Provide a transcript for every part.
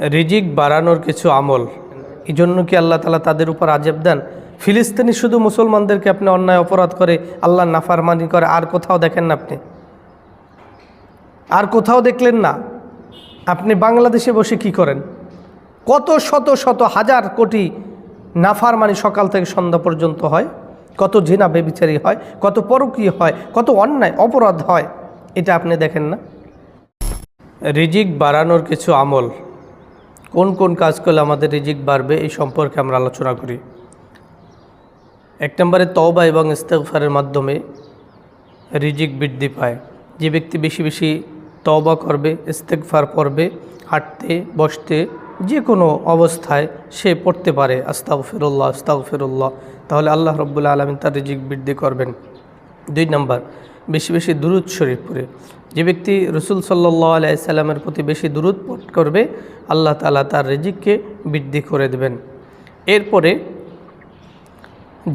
রিজিক বাড়ানোর কিছু আমল, এই জন্য কি আল্লাহ তাআলা তাদের উপর আযাব দেন? ফিলিস্তিনি শুধু মুসলমানদেরকে আপনি অন্যায় অপরাধ করে আল্লাহর নাফরমানি করে, আর কোথাও দেখেন না? আপনি আর কোথাও দেখলেন না? আপনি বাংলাদেশে বসে কি করেন? কত শত শত হাজার কোটি নাফরমানি সকাল থেকে সন্ধ্যা পর্যন্ত হয়, কত জিনা বেবিচারি হয়, কত পরকীয়া হয়, কত অন্যায় অপরাধ হয়, এটা আপনি দেখেন না? রিজিক বাড়ানোর কিছু আমল, কোন কোন কাজ করলে আমাদের রিজিক বাড়বে এই সম্পর্কে আমরা আলোচনা করি। এক নম্বরে তওবা এবং ইস্তেগফারের মাধ্যমে রিজিক বৃদ্ধি পায়। যে ব্যক্তি বেশি বেশি তওবা করবে, ইস্তেগফার পড়বে, হাঁটতে বসতে যে কোনো অবস্থায় সে পড়তে পারে আস্তাগফিরুল্লাহ আস্তাগফিরুল্লাহ, তাহলে আল্লাহ রাব্বুল আলামিন তার রিজিক বৃদ্ধি করবেন। 2 নম্বর, বেশি বেশি দুরূদ শরীফ পড়ে। যে ব্যক্তি রাসূল সাল্লাল্লাহু আলাইহি সাল্লামের প্রতি বেশি দুরূদ পাঠ করবে, আল্লাহ তাআলা তার রিজিককে বৃদ্ধি করে দেবেন। এরপরে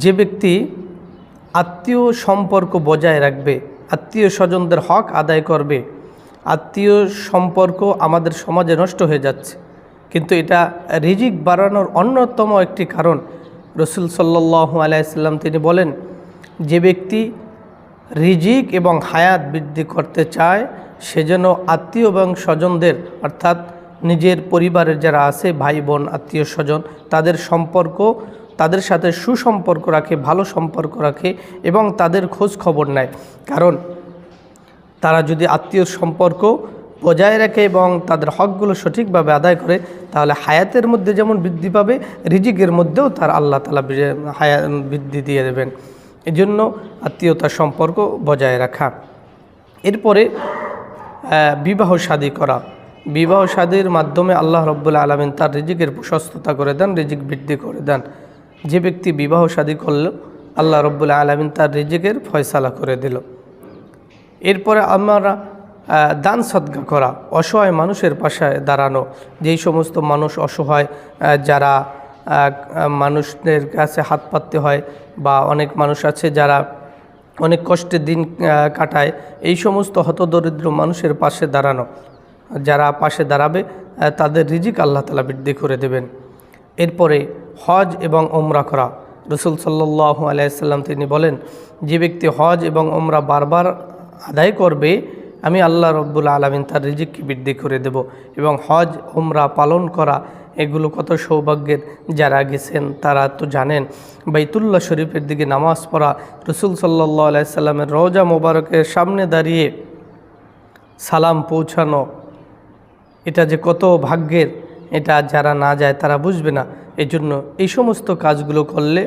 যে ব্যক্তি আত্মীয় সম্পর্ক বজায় রাখবে, আত্মীয় স্বজনদের হক আদায় করবে। আত্মীয় সম্পর্ক আমাদের সমাজে নষ্ট হয়ে যাচ্ছে, কিন্তু এটা রিজিক বাড়ানোর অন্যতম একটি কারণ। রাসূল সাল্লাল্লাহু আলাইহি সাল্লাম তিনি বলেন, যে ব্যক্তি রিজিক এবং হায়াত বৃদ্ধি করতে চায় সে যেন আত্মীয় এবং স্বজনদের, অর্থাৎ নিজের পরিবারের যারা আছে ভাই বোন আত্মীয় স্বজন, তাদের সম্পর্ক, তাদের সাথে সুসম্পর্ক রাখে, ভালো সম্পর্ক রাখে এবং তাদের খোঁজ খবর নেয়। কারণ তারা যদি আত্মীয় সম্পর্ক বজায় রাখে এবং তাদের হকগুলো সঠিকভাবে আদায় করে, তাহলে হায়াতের মধ্যে যেমন বৃদ্ধি পাবে, রিজিকের মধ্যেও তার আল্লাহ তাআলা বৃদ্ধি দিয়ে দেবেন। এজন্য আত্মীয়তার সম্পর্ক বজায় রাখা। এরপরে বিবাহ শাদী করা। বিবাহ শাদীর মাধ্যমে আল্লাহ রাব্বুল আলামিন তার রিজিকের প্রশস্ততা করে দেন, রিজিক বৃদ্ধি করে দেন। যে ব্যক্তি বিবাহ শাদী করল, আল্লাহ রাব্বুল আলামিন তার রিজিকের ফয়সালা করে দিল। এরপরে আমরা দান সদকা করা, অসহায় মানুষের পাশে দাঁড়ানো। যেই সমস্ত মানুষ অসহায়, যারা মানুষদের কাছে হাত পাততে হয়, বা অনেক মানুষ আছে যারা অনেক কষ্টে দিন কাটায়, এই সমস্ত হতদরিদ্র মানুষের পাশে দাঁড়ানো। যারা পাশে দাঁড়াবে তাদের রিজিক আল্লাহ তাআলা বৃদ্ধি করে দেবেন। এরপরে হজ এবং ওমরা করা। রাসূল সাল্লাল্লাহু আলাইহি সাল্লাম তিনি বলেন, যে ব্যক্তি হজ এবং ওমরা বারবার আদায় করবে, আমি আল্লাহ রাব্বুল আলামিন তার রিজিককে বৃদ্ধি করে দেব। এবং হজ ওমরা পালন করা এগুলো কত সৌভাগ্যের। যারা গেছেন তারা তো জানেন। বাইতুল্লাহ শরীফের দিকে নামাজ পড়া, রাসূল সাল্লাল্লাহু আলাইহি সাল্লামের রওজা মোবারকের সামনে দাঁড়িয়ে সালাম পৌঁছানো, এটা যে কত ভাগ্যের, এটা যারা না যায় তারা বুঝবে না। এই জন্য এই সমস্ত কাজগুলো করলে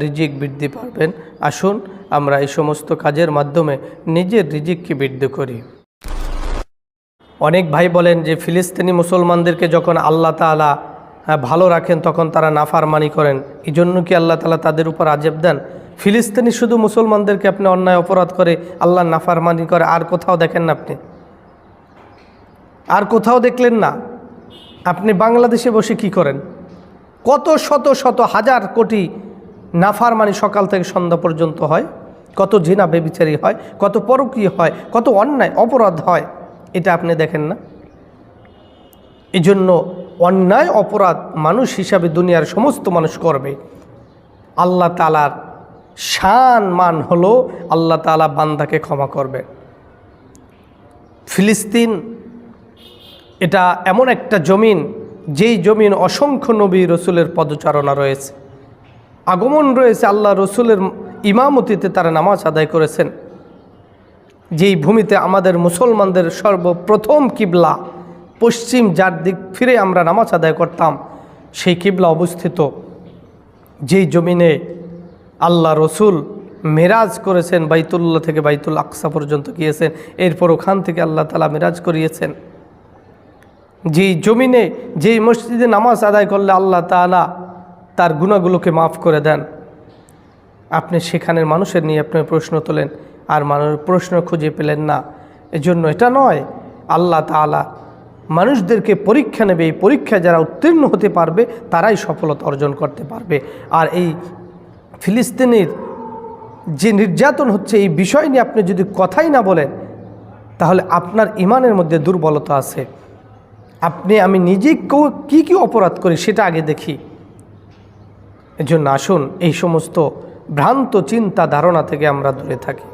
রিজিক বৃদ্ধি পাবেন। আসুন আমরা এই সমস্ত কাজের মাধ্যমে নিজের রিজিককে বৃদ্ধি করি। অনেক ভাই বলেন যে ফিলিস্তিনি মুসলমানদেরকে যখন আল্লাহ তাআলা ভালো রাখেন তখন তারা নাফরমানি করেন, এই জন্য কি আল্লাহ তাআলা তাদের উপর আযাব দেন? ফিলিস্তিনি শুধু মুসলমানদেরকে আপনি অন্যায় অপরাধ করে আল্লাহর নাফরমানি করে, আর কোথাও দেখেন না? আপনি আর কোথাও দেখলেন না? আপনি বাংলাদেশে বসে কি করেন? কত শত শত হাজার কোটি নাফরমানি সকাল থেকে সন্ধ্যা পর্যন্ত হয়, কত জিনা বেবিচারি হয়, কত পরকীয়া হয়, কত অন্যায় অপরাধ হয়, এটা আপনি দেখেন না? এই জন্য অন্যায় অপরাধ মানুষ হিসাবে দুনিয়ার সমস্ত মানুষ করবে। আল্লাহ তাআলার শান মান হলো আল্লাহ তাআলা বান্দাকে ক্ষমা করবে। ফিলিস্তিন এটা এমন একটা জমিন, যেই জমিন অসংখ্য নবী রসুলের পদচারণা রয়েছে, আগমন রয়েছে, আল্লাহ রসুলের ইমামতিতে তারা নামাজ আদায় করেছেন। যেই ভূমিতে আমাদের মুসলমানদের সর্বপ্রথম কিবলা পশ্চিম, যার দিক ফিরে আমরা নামাজ আদায় করতাম, সেই কিবলা অবস্থিত। যেই জমিনে আল্লাহ রসুল মেরাজ করেছেন, বাইতুল্লাহ থেকে বাইতুল আকসা পর্যন্ত গিয়েছেন, এরপর ওখান থেকে আল্লাহ তাআলা মেরাজ করিয়েছেন। যেই জমিনে, যেই মসজিদে নামাজ আদায় করলে আল্লাহ তাআলা তার গুনাহগুলোকে মাফ করে দেন, আপনি সেখানের মানুষের নিয়ে আপনি প্রশ্ন তোলেন, আর মানুষ প্রশ্ন খুঁজে পেলেন না। এজন্য এটা নয়, আল্লাহ তাআলা মানুষদেরকে পরীক্ষা নেবে, এই পরীক্ষায় যারা উত্তীর্ণ হতে পারবে তারাই সফলতা অর্জন করতে পারবে। আর এই ফিলিস্তিনের যে নির্যাতন হচ্ছে, এই বিষয় নিয়ে আপনি যদি কথাই না বলেন, তাহলে আপনার ইমানের মধ্যে দুর্বলতা আছে। আপনি আমি নিজে কি কি অপরাধ করি সেটা আগে দেখি। এজন্য আসুন এই সমস্ত ভ্রান্ত চিন্তা ধারণা থেকে আমরা দূরে থাকি।